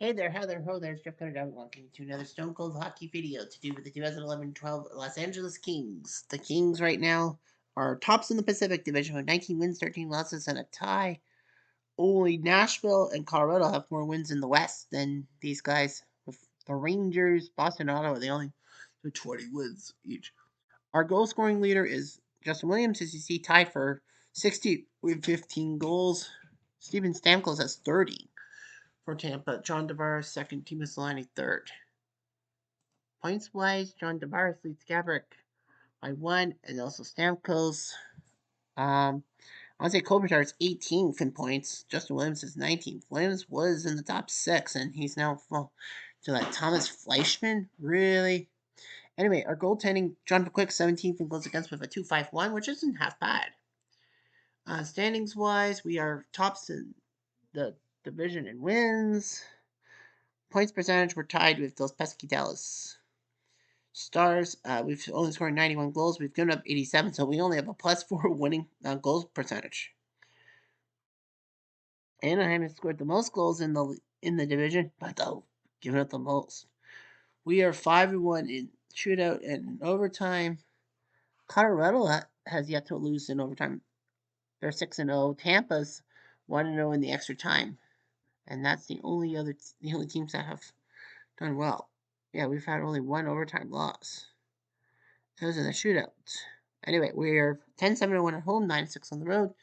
Hey there, how there, ho there, it's Jeff Cutter, welcome to another Stone Cold Hockey video to do with the 2011-12 Los Angeles Kings. The Kings right now are tops in the Pacific Division with 19 wins, 13 losses, and a tie. Only Nashville and Colorado have more wins in the West than these guys. With the Rangers, Boston, and Ottawa, they only have 20 wins each. Our goal scoring leader is Justin Williams, as you see, tied for 60 with 15 goals. Steven Stamkos has 30 for Tampa. John Tavares second, Timo Solani third. Points-wise, John Tavares leads Gabrick by 1, and also Stamkos. Anze Kopitar is 18th in points. Justin Williams is 19th. Williams was in the top 6, and he's now to that Thomas Fleischmann. Really? Anyway, our goaltending, John Quick 17th in goals against with a 2.51, which isn't half bad. Standings-wise, we are tops in the division in wins. Points percentage, we're tied with those pesky Dallas Stars. We've only scored 91 goals. We've given up 87, so we only have a +4 winning goals percentage. Anaheim has scored the most goals in the division, but giving up the most. We are 5-1 in shootout and overtime. Colorado has yet to lose in overtime. They're 6-0. Tampa's 1-0 in the extra time, and that's the only teams that have done well. Yeah, we've had only one overtime loss. Those are the shootouts. Anyway, we're 10-7-1 at home, 9-6 on the road.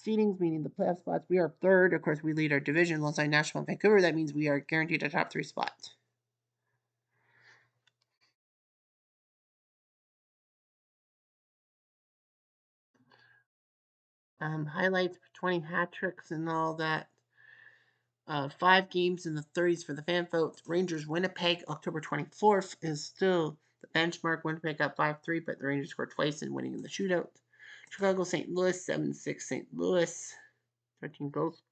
Seedings, meaning the playoff spots, we are third. Of course, we lead our division alongside Nashville and Vancouver. That means we are guaranteed a top 3 spot. Highlights, 20 hat tricks and all that. 5 games in the 30s for the fan vote. Rangers Winnipeg, October 24th, is still the benchmark. Winnipeg got 5-3, but the Rangers scored twice in winning in the shootout. Chicago, St. Louis, 7-6 St. Louis, 13 goals.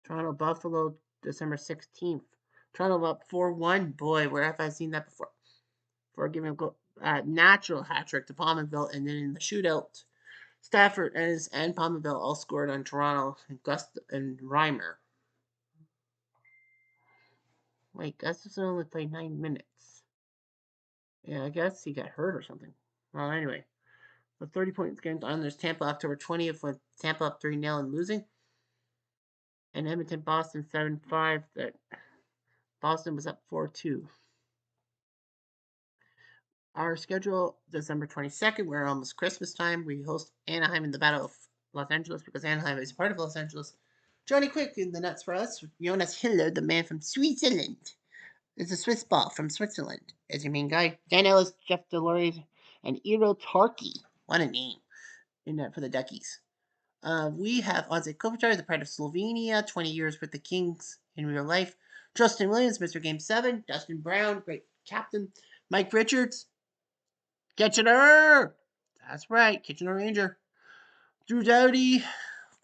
Toronto, Buffalo, December 16th. Toronto up 4-1. Boy, where have I seen that before? For giving a natural hat trick to Palmerville, and then in the shootout, Stafford and Palmerville all scored on Toronto, and Gust and Reimer. Wait, Gustafson only played 9 minutes. Yeah, I guess he got hurt or something. Well, anyway, the 30 points games on there's Tampa October 20th with Tampa up 3-0 and losing. And Edmonton Boston 7-5. That Boston was up 4-2. Our schedule, December 22nd, we're almost Christmas time. We host Anaheim in the Battle of Los Angeles because Anaheim is part of Los Angeles. Johnny Quick in the nets for us. Jonas Hiller, the man from Switzerland. It's a Swiss ball from Switzerland as your main guy. Dan Ellis, Jeff Delory, and Eero Tarkey. What a name in that for the Duckies. We have Anze Kopitar, the pride of Slovenia, 20 years with the Kings in real life. Justin Williams, Mr. Game 7. Dustin Brown, great captain. Mike Richards, Kitchener! That's right, Kitchener Ranger. Drew Doughty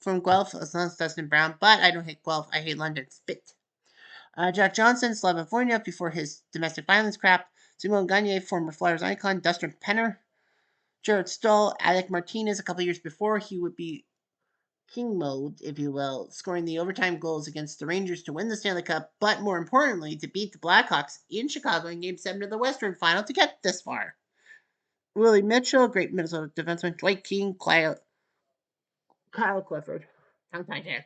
from Guelph, as well as Dustin Brown, but I don't hate Guelph, I hate London. Spit. Jack Johnson, California, before his domestic violence crap. Simon Gagne, former Flyers icon. Dustin Penner. Jared Stoll, Alec Martinez, a couple years before he would be king mode, if you will, scoring the overtime goals against the Rangers to win the Stanley Cup, but more importantly, to beat the Blackhawks in Chicago in Game 7 of the Western Final to get this far. Willie Mitchell, great Minnesota defenseman. Dwight King, Kyle Clifford. Tongue-tied here.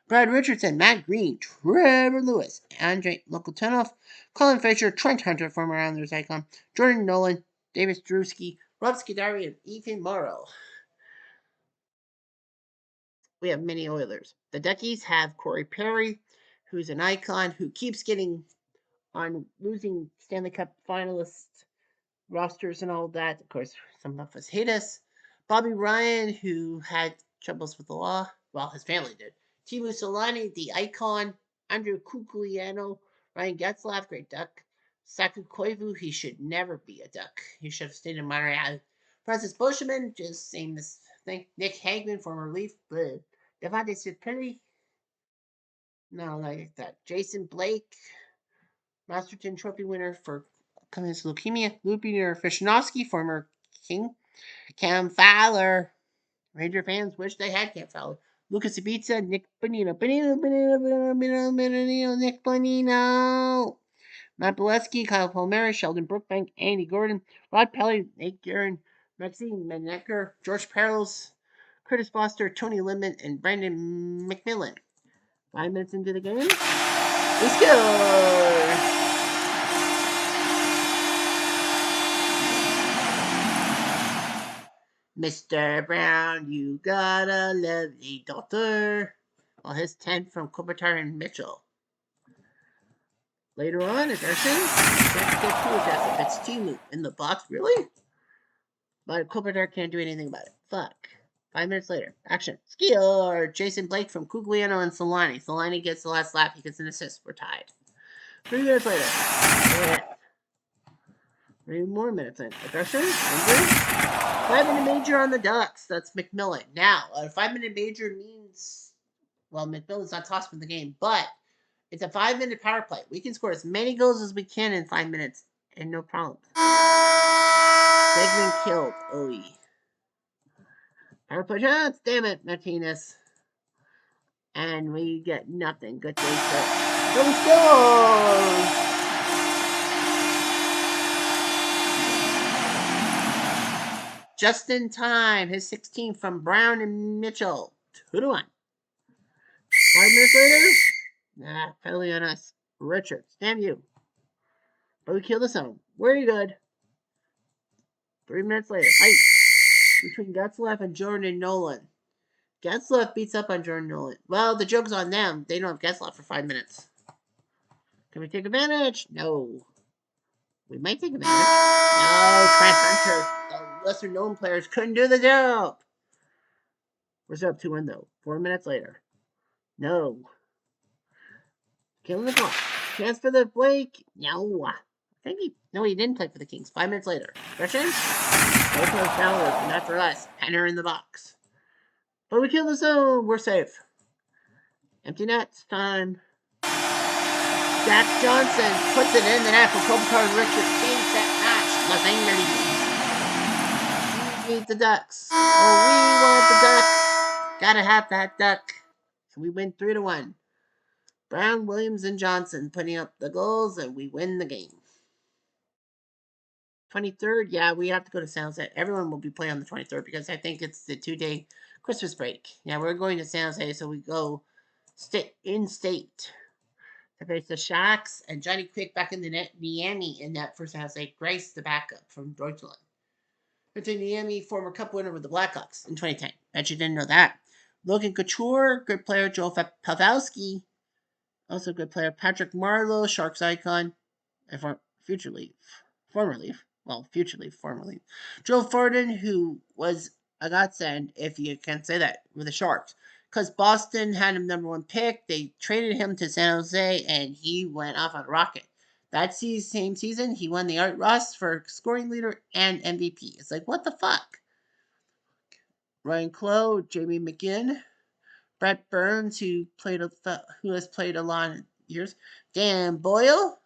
Brad Richardson, Matt Green, Trevor Lewis, Andrei Lokotenov, Colin Fisher, Trent Hunter, former Islanders icon, Jordan Nolan, Davis Drewski, Rob Scuderi, and Ethan Morrow. We have many Oilers. The Duckies have Corey Perry, who's an icon who keeps getting on losing Stanley Cup finalists rosters and all that. Of course, some of us hate us. Bobby Ryan, who had troubles with the law. Well, his family did. Timo Solani, the icon. Andrew Cuculiano. Ryan Getzlaff, great duck. Saku Koivu, he should never be a duck. He should have stayed in Montreal. Francis Bushman, just same this thing. Nick Hagman, former Leaf. Devante Cipilli. No, like that. Jason Blake, Masterton Trophy winner for coming to leukemia. Lupiner Fishnowski, former King. Cam Fowler, Ranger fans wish they had Cam Fowler. Lucas Ibiza, Nick Bonino, Nick Bonino. Matt Bolesky, Kyle Palmieri, Sheldon Brookbank, Andy Gordon, Rod Pelly, Nate Guerin, Maxine Menecker, George Perles, Curtis Foster, Tony Lemon, and Brandon McMillan. 5 minutes into the game, we score! Mr. Brown, you got a lovely daughter. Well, his 10 from Kopitar and Mitchell. Later on, aggression. Can't get too aggressive. It's Timu in the box, really? But Kopitar can't do anything about it. Fuck. 5 minutes later, action. Skior! Jason Blake from Cugliano and Solani. Solani gets the last lap. He gets an assist. We're tied. 3 minutes later. 3 more minutes in. Aggression. Injury. 5-minute major on the Ducks. That's McMillan. Now, a 5-minute major means, well, McMillan's not tossed from the game, but it's a 5-minute power play. We can score as many goals as we can in 5 minutes, and no problem. Segment killed. OE. Power play chance. Damn it, Martinez. And we get nothing. Good day, sir. Go score! Just in time. His 16 from Brown and Mitchell. 2-1. 5 minutes later. Nah, penalty on us. Richards. Damn you. But we kill the zone. Very good. 3 minutes later. Fight between Getzlaff and Jordan Nolan. Getzlaff beats up on Jordan Nolan. Well, the joke's on them. They don't have Getzlaff for 5 minutes. Can we take advantage? No. We might take advantage. No, Trent Hunter. The lesser known players couldn't do the job. We're still up 2-1 though. 4 minutes later. No. Killing the clock. Chance for the Blake. No. I think he didn't play for the Kings. 5 minutes later. Question? Both for Fowler, but not for us. Penner in the box. But we kill the zone. We're safe. Empty nets. Time. Jack Johnson puts it in the net for Kopitar and Richards. Game, set, match. Nothing ready. We need the Ducks. Oh, we want the Duck. Gotta have that Duck. So we win 3-1. Brown, Williams, and Johnson putting up the goals, and we win the game. 23rd, yeah, we have to go to San Jose. Everyone will be playing on the 23rd because I think it's the 2-day Christmas break. Yeah, we're going to San Jose, so we go in-state to face the Sharks, and Johnny Quick back in the net, Niemi in net for San Jose. Grace, the backup from Deutschland. Victor Niemi, former Cup winner with the Blackhawks in 2010. Bet you didn't know that. Logan Couture, good player. Joel Pavelski, also good player. Patrick Marleau, Sharks icon, and future Leaf. Former Leaf. Well, future Leaf, former Leaf. Joe Forden, who was a godsend, if you can say that, with the Sharks. Because Boston had him #1 pick. They traded him to San Jose, and he went off on a rocket. That same season, he won the Art Ross for scoring leader and MVP. It's like, what the fuck? Ryan Clough, Jamie McGinn, Brett Burns, who has played a lot of years. Dan Boyle,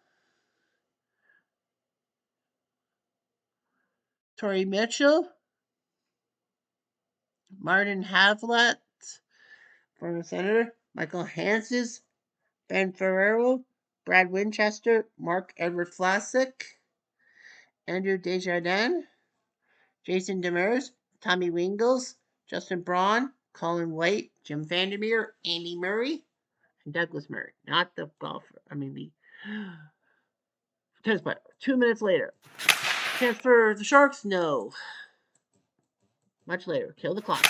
Torrey Mitchell, Martin Havlat, former senator, Michael Hanses, Ben Ferrero, Brad Winchester, Mark Edward Vlasic, Andrew Desjardins, Jason Demers, Tommy Wingles, Justin Braun, Colin White, Jim Vandermeer, Andy Murray, and Douglas Murray. Not the golfer. I mean, the tennis player. 2 minutes later. Chance for the Sharks? No. Much later. Kill the clock.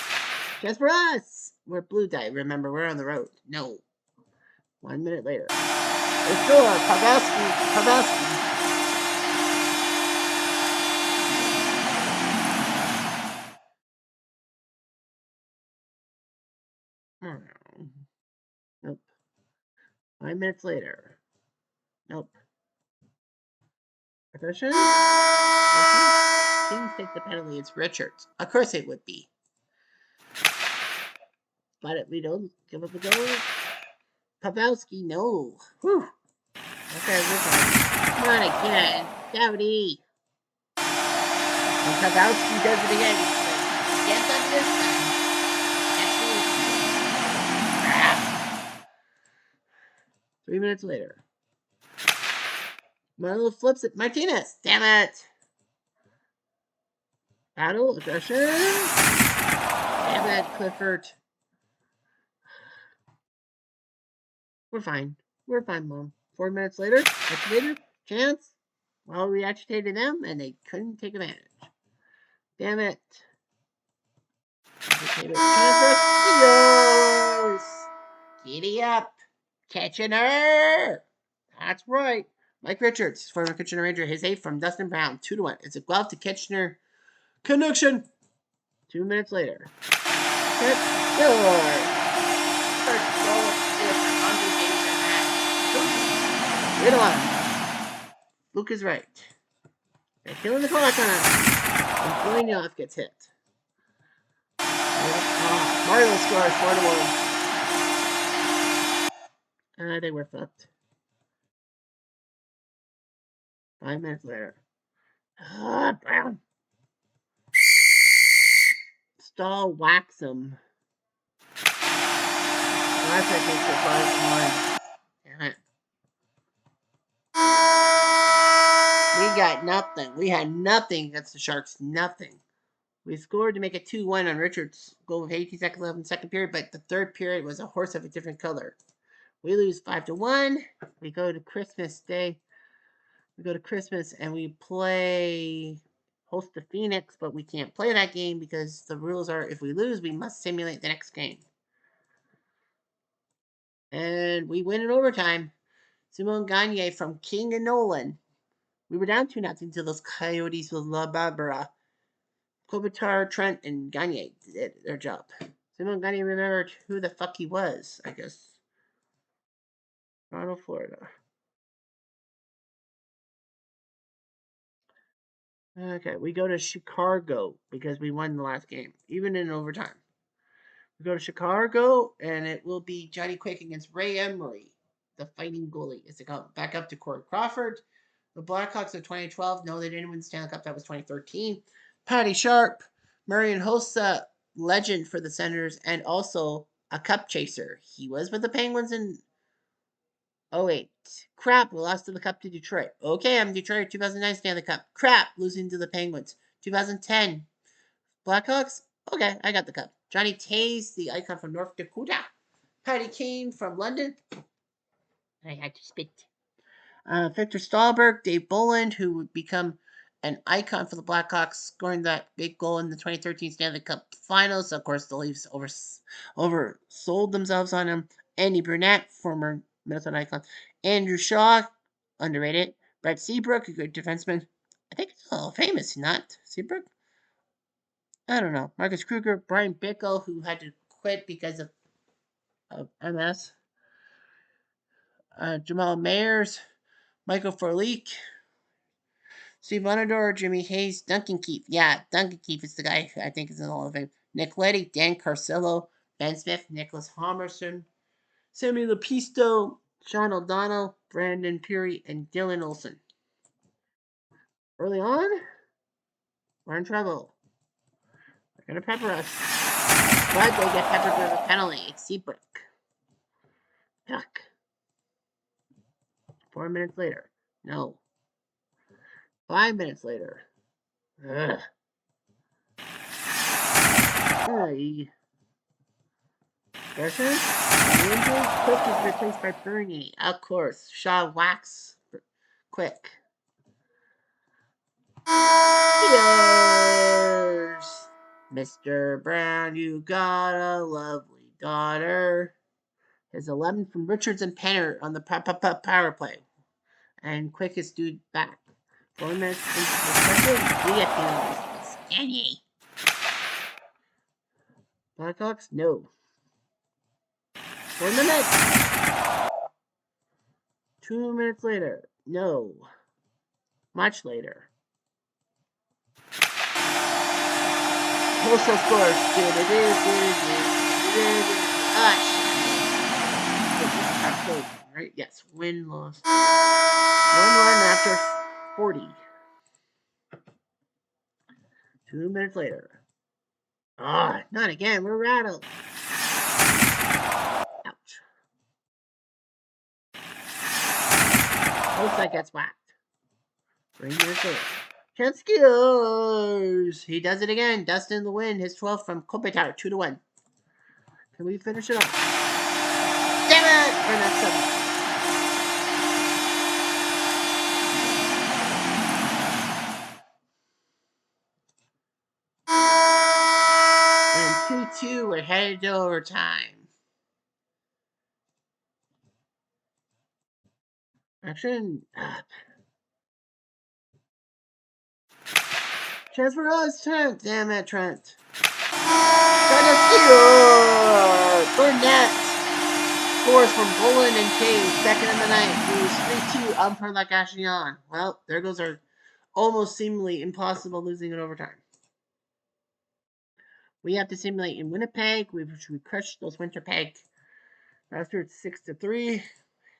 Chance for us! We're blue dye. Remember, we're on the road. No. 1 minute later. Let's go. Pavelski. Nope. 5 minutes later. Nope. Attention. Kings take the penalty. It's Richards. Of course it would be. But we don't give up a goal. Pavelski, no. Whew. Okay, come on again. Dowdy. And Pavelski does it again. He's like, get up this time. 3 minutes later. Milo flips it. Martinez. Damn it. Battle. Aggression. Damn it, Clifford. We're fine. We're fine, Mom. 4 minutes later. Agitator. Chance. Well, we agitated them, and they couldn't take advantage. Damn it. Agitator. Chance. Giddy up. Kitchener. That's right. Mike Richards, former Kitchener Ranger, his 8 from Dustin Brown, 2-1. It's a Guelph to Kitchener connection. 2 minutes later. Luke is right. They're killing the clock on us. And Boignoff gets hit. Mario scores 4-1. They were fucked. 5 minutes later. Brown. Stahl whacks him. Last I think it 5-1. Damn it. We got nothing. We had nothing against the Sharks. Nothing. We scored to make it 2-1 on Richards' goal with 18 seconds left in the second period, but the third period was a horse of a different color. We lose 5-1. We go to Christmas Day. We go to Christmas and we host the Phoenix, but we can't play that game because the rules are if we lose, we must simulate the next game. And we win in overtime. Simon Gagne from King and Nolan. We were down 2-0 to those Coyotes with La Barbara. Kopitar, Trent, and Gagne did their job. Simon Gagne remembered who the fuck he was, I guess. Toronto, Florida. Okay, we go to Chicago because we won the last game, even in overtime. We go to Chicago, and it will be Johnny Quick against Ray Emery, the fighting goalie. It's back up to Corey Crawford. The Blackhawks of 2012. No, they didn't win the Stanley Cup. That was 2013. Patty Sharp, Marian Hossa, legend for the Senators, and also a cup chaser. He was with the Penguins in 08. Crap, we lost to the Cup to Detroit. Okay, I'm Detroit. 2009 Stanley Cup. Crap, losing to the Penguins. 2010 Blackhawks. Okay, I got the cup. Johnny Tays, the icon from North Dakota. Patty Kane from London. I had to spit. Victor Stahlberg, Dave Bolland, who would become an icon for the Blackhawks, scoring that big goal in the 2013 Stanley Cup Finals. Of course, the Leafs oversold themselves on him. Andy Burnett, former Minnesota icon. Andrew Shaw, underrated. Brett Seabrook, a good defenseman. I think he's a little famous, not Seabrook? I don't know. Marcus Kruger, Brian Bickle, who had to quit because of MS. Jamal Mayers, Michael Furleek, Steve Vonador, Jimmy Hayes, Duncan Keefe. Yeah, Duncan Keefe is the guy who I think is in the Hall of Fame. Nick Leddy, Dan Carcillo, Ben Smith, Nicholas Homerson, Sammy Lepisto, Sean O'Donnell, Brandon Peary, and Dylan Olsen. Early on, we're in trouble. They're going to pepper us. But they get peppered with a penalty. It's Seabrook. Duck. 4 minutes later. No. 5 minutes later. Ugh. Hey. Gerson? Quick is replaced by Bernie. Of course. Shaw whacks Quick. Cheers! Mr. Brown, you got a lovely daughter. His 11 from Richards and Penner on the power play. And Quick is due back. 4 minutes into the second, we get penalized. Scanny. Blackhawks? No. 4 minutes. 2 minutes later. No. Much later. Postal scores. Right? Yes. Win, loss. 1-1 after 40. 2 minutes later. Not again. We're rattled. Ouch. that gets whacked. Rangers goes. Chenskiers. He does it again. Dustin the win. His 12th from Kopitar. 2-1. Can we finish it off? Damn it! For that 7. And 2-2. We're headed to overtime. Action. Chance for us, Trent. Damn it, Trent. Got a steal! Burnett scores from Boland and Cage. Second in the night. Lose 3-2 on per Lagashnian. Well, there goes our almost seemingly impossible losing in overtime. We have to simulate in Winnipeg. We crushed those Winterpeg. After it's 6-3.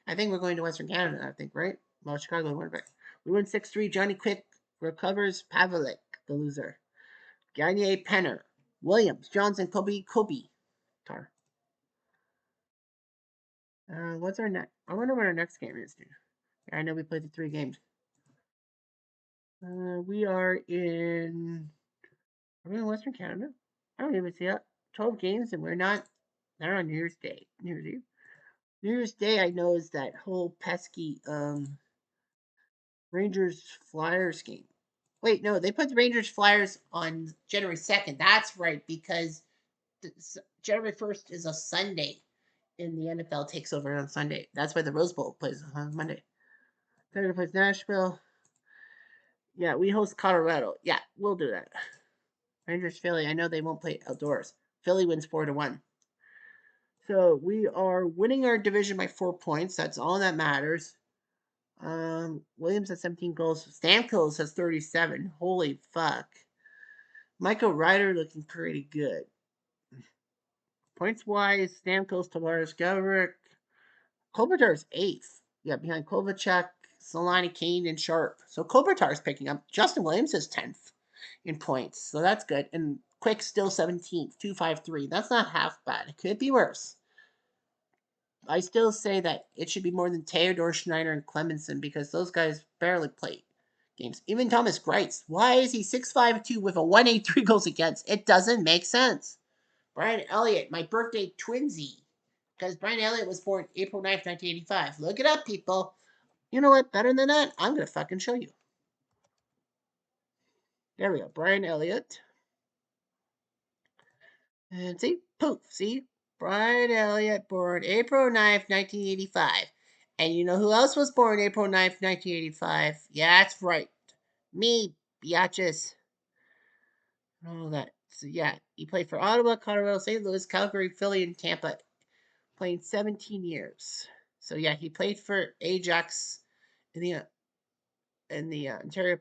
I think we're going to Western Canada, I think, right? Well, Chicago and Winnipeg. We win 6-3. Johnny Quick recovers Pavlik, the loser. Gagne Penner. Williams. Johnson. Kobe. Tar. What's our next? I wonder what our next game is, dude. I know we played the 3 games. We are in Western Canada? I don't even see it. 12 games and we're not on New Year's Day. New Year's Eve. New Year's Day I know is that whole pesky Rangers Flyers game. Wait, no, they put the Rangers Flyers on January 2nd. That's right, because January 1st is a Sunday and the NFL takes over on Sunday. That's why the Rose Bowl plays on Monday. Saturday plays Nashville. Yeah, we host Colorado. Yeah, we'll do that. Rangers Philly. I know they won't play outdoors. Philly wins 4-1. So we are winning our division by 4 points. That's all that matters. Williams has 17 goals. Stamkos has 37. Holy fuck. Michael Ryder looking pretty good. Points wise, Stamkos, Tavares, Gavrek. Kopitar's 8th. Yeah, behind Kovalchuk, Solani, Kane, and Sharp. So Kopitar's picking up. Justin Williams is 10th in points. So that's good. And Quick still 17th, 253. That's not half bad. It could be worse. I still say that it should be more than Theodore Schneider and Clemenson because those guys barely played games. Even Thomas Greitz. Why is he 6'5" with a 183 goals against? It doesn't make sense. Brian Elliott, my birthday twinsy. Because Brian Elliott was born April 9th, 1985. Look it up, people. You know what? Better than that? I'm going to fucking show you. There we go. Brian Elliott. And see? Poof. See? Brian Elliott, born April 9th, 1985. And you know who else was born April 9th, 1985? Yeah, that's right. Me, biatches. All that. So, yeah, he played for Ottawa, Colorado, St. Louis, Calgary, Philly, and Tampa. Playing 17 years. So, yeah, he played for Ajax in the Ontario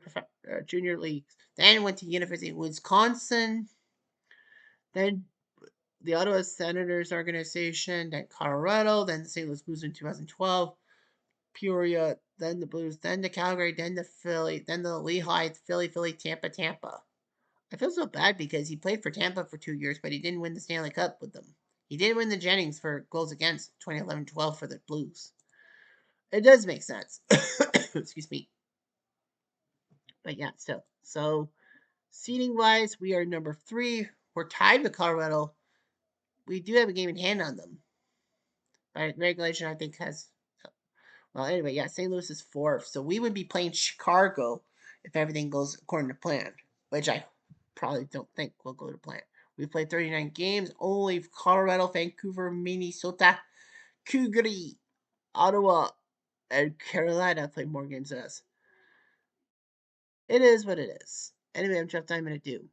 Junior League. Then went to University of Wisconsin. Then the Ottawa Senators organization. Then Colorado. Then the St. Louis Blues in 2012. Peoria. Then the Blues. Then the Calgary. Then the Philly. Then the Lehigh. Philly. Tampa. I feel so bad because he played for Tampa for 2 years, but he didn't win the Stanley Cup with them. He did win the Jennings for goals against 2011-12 for the Blues. It does make sense. Excuse me. But yeah, still. So, seeding wise, we are number 3. We're tied with Colorado. We do have a game in hand on them. By regulation, I think has. Well, anyway, yeah, St. Louis is 4th. So we would be playing Chicago if everything goes according to plan, which I probably don't think will go to plan. We played 39 games. Only Colorado, Vancouver, Minnesota, Calgary, Ottawa, and Carolina played more games than us. It is what it is. Anyway, I'm Jeff Diamond at Do.